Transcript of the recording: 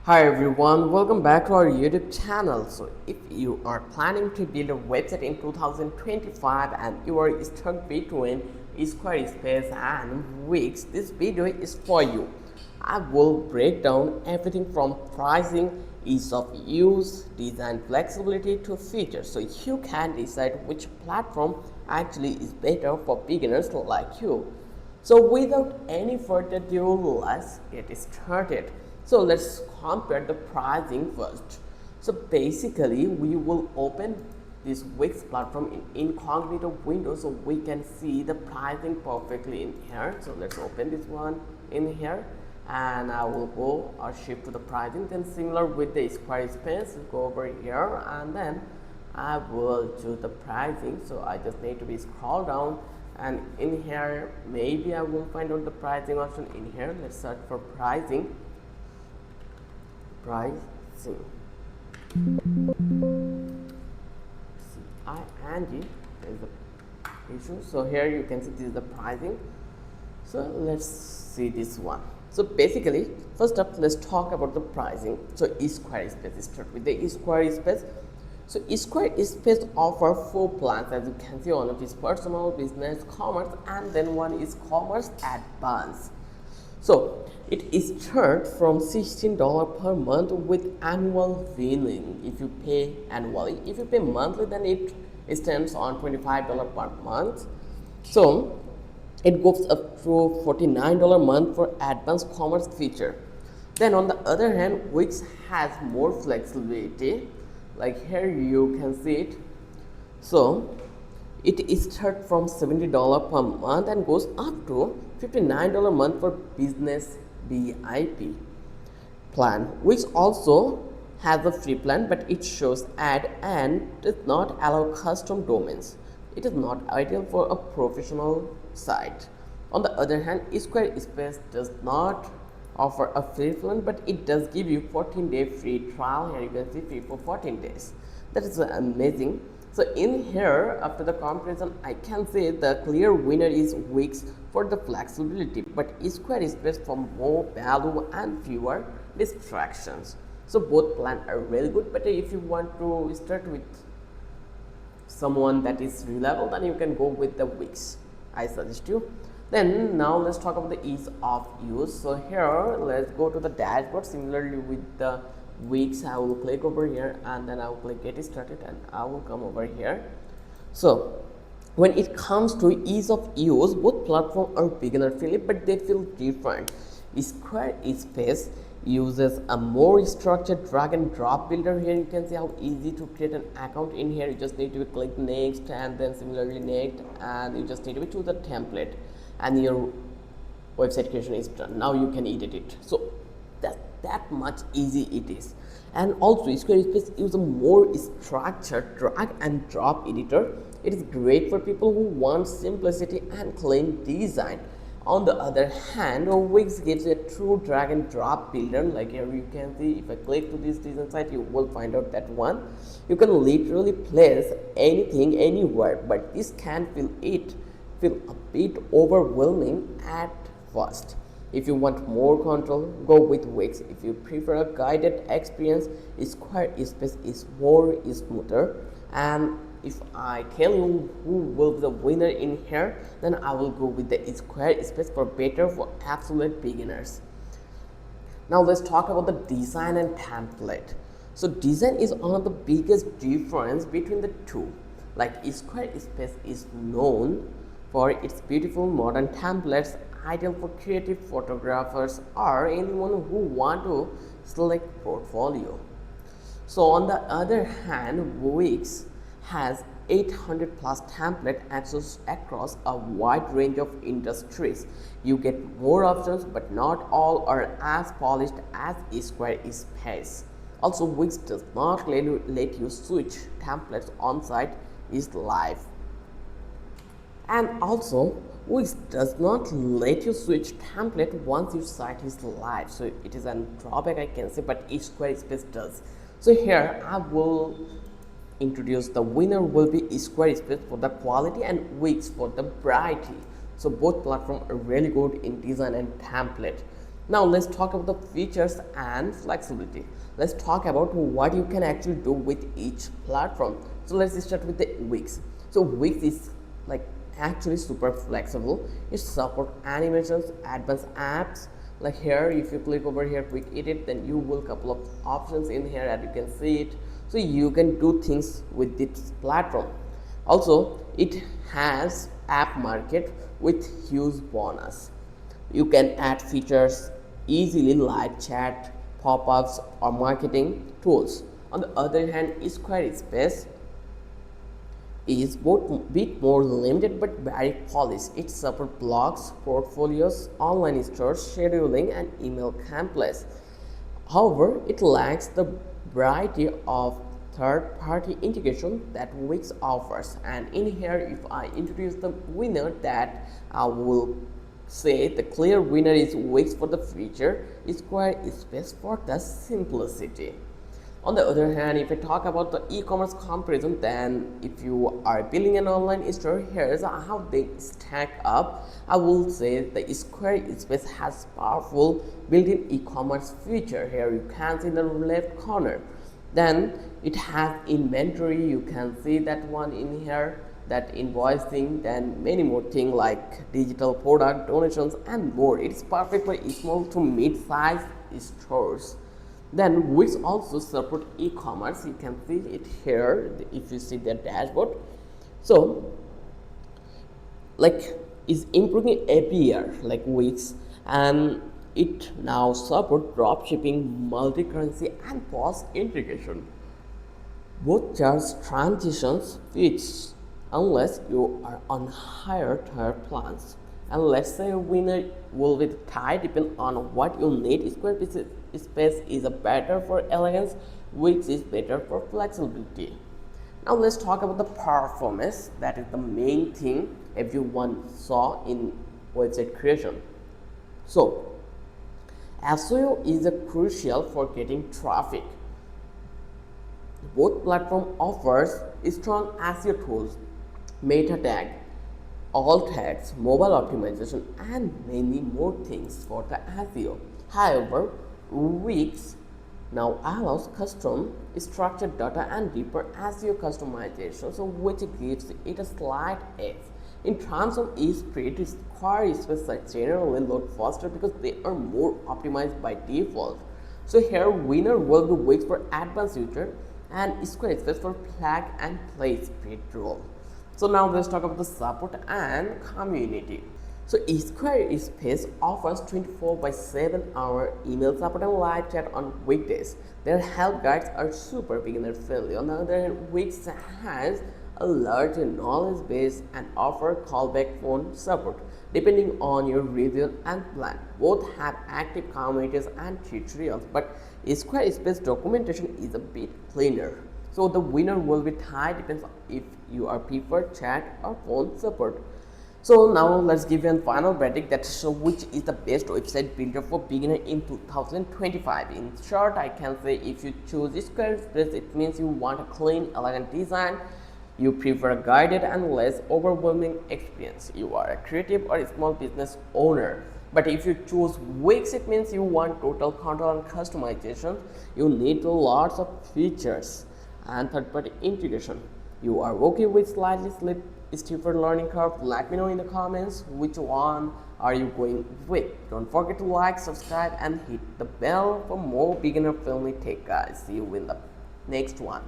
Hi everyone, welcome back to our YouTube channel. So if you are planning to build a website in 2025 and you are stuck between Squarespace and Wix, this video is for you. I will break down everything from pricing, ease of use, design flexibility to features so you can decide which platform actually is better for beginners like you. So without any further ado, let's get started. So let's compare the pricing first. So basically, we will open this Wix platform in incognito window so we can see the pricing perfectly in here. So let's open this one in here and I will go or shift to the pricing. Then similar with the Squarespace, go over here and then I will choose the pricing. So I just need to be scroll down and in here maybe I will find out the pricing option in here. Let's search for pricing. C-I-N-G is the issue. So here you can see this is the pricing. So let's see this one. So basically, first up, let's talk about the pricing. So Squarespace, start with the Squarespace. So Squarespace offer 4 plans, as you can see. One of is personal, business, commerce, and then one is commerce advanced. So it is charged from $16 per month with annual billing if you pay annually. If you pay monthly, then it stands on $25 per month. So it goes up to $49 a month for advanced commerce feature. Then on the other hand, Wix has more flexibility. Like here you can see it. So it is starts from $70 per month and goes up to $59 a month for business VIP plan, which also has a free plan, but it shows ad and does not allow custom domains. It is not ideal for a professional site. On the other hand, Squarespace does not offer a free plan, but it does give you 14-day free trial. Here you can see free for 14 days. That is amazing. So in here, after the comparison, I can say the clear winner is Wix for the flexibility, but Squarespace for more value and fewer distractions. So both plans are really good, but if you want to start with someone that is reliable, then you can go with the Wix, I suggest you. Then now let's talk about the ease of use. So here let's go to the dashboard. Similarly with the Wix, I will click over here and then I will click get started and I will come over here. So when it comes to ease of use, both platforms are beginner friendly, but they feel different. Squarespace uses a more structured drag and drop builder. Here you can see how easy to create an account. In here you just need to click next and then similarly next, and you just need to choose the template and your website creation is done. Now you can edit it. So that much easy it is. And also Squarespace uses a more structured drag and drop editor. It is great for people who want simplicity and clean design. On the other hand, Wix gives you a true drag and drop builder. Like here you can see, if I click to this design site, you will find out that one. You can literally place anything anywhere, but this can feel a bit overwhelming at first. If you want more control, go with Wix. If you prefer a guided experience, Squarespace is more smoother. And if I tell you who will be the winner in here, then I will go with the Squarespace for better for absolute beginners. Now let's talk about the design and template. So design is one of the biggest difference between the two. Like Squarespace is known for its beautiful modern templates, ideal for creative photographers or anyone who want to select portfolio. So on the other hand, Wix has 800 plus template access across a wide range of industries. You get more options, but not all are as polished as Squarespace. Also, Wix does not let you switch templates on site is live. And also, Wix does not let you switch template once your site is live. So it is a drawback I can say, but Squarespace does. So here I will introduce the winner will be Squarespace for the quality and Wix for the variety. So both platforms are really good in design and template. Now let's talk about the features and flexibility. Let's talk about what you can actually do with each platform. So let's start with the Wix. So Wix is like actually super flexible. It supports animations, advanced apps. Like here, if you click over here, quick edit, then you will couple of options in here and you can see it. So you can do things with this platform. Also, it has app market with huge bonus. You can add features easily like chat, pop-ups or marketing tools. On the other hand, Squarespace is both bit more limited but very polished. It supports blogs, portfolios, online stores, scheduling and email templates. However, it lacks the variety of third-party integration that Wix offers. And in here, if I introduce the winner, that I will say the clear winner is Wix for the feature, Squarespace for the simplicity. On the other hand, if I talk about the e-commerce comparison, then if you are building an online store, here's how they stack up. I will say the Squarespace has powerful built-in e-commerce feature. Here you can see in the left corner. Then it has inventory, you can see that one in here, that invoicing, then many more things like digital product donations and more. It's perfect for small to mid-sized stores. Then Wix also support e-commerce. You can see it here if you see their dashboard. So like is improving every year like Wix, and it now support dropshipping, multi-currency and POS integration. Both charge transitions fees unless you are on higher tier plans. And let's say a winner will be tied depend on what you need. Squarespace is a better for elegance, which is better for flexibility. Now let's talk about the performance. That is the main thing everyone saw in website creation. So SEO is a crucial for getting traffic. Both platform offers strong SEO tools, meta tag, alt tags, mobile optimization, and many more things for the SEO. However, Wix now allows custom structured data and deeper SEO customization, so which gives it a slight edge. In terms of speed, Squarespace sites generally load faster because they are more optimized by default. So here, winner will be Wix for advanced user and Squarespace for plug and play speed role. So now let's talk about the support and community. So Squarespace offers 24/7 email support and live chat on weekdays. Their help guides are super beginner friendly. On the other hand, Wix has a larger knowledge base and offer callback phone support depending on your region and plan. Both have active communities and tutorials, but Squarespace documentation is a bit cleaner. So the winner will be tied depends if you are prefer chat or phone support. So now let's give you a final verdict that shows which is the best website builder for beginner in 2025. In short, I can say if you choose Squarespace, it means you want a clean, elegant design. You prefer a guided and less overwhelming experience. You are a creative or a small business owner. But if you choose Wix, it means you want total control and customization. You need lots of features and third-party integration. You are okay with slightly steeper learning curve? Let me know in the comments which one are you going with. Don't forget to like, subscribe and hit the bell for more beginner friendly tech guys. See you in the next one.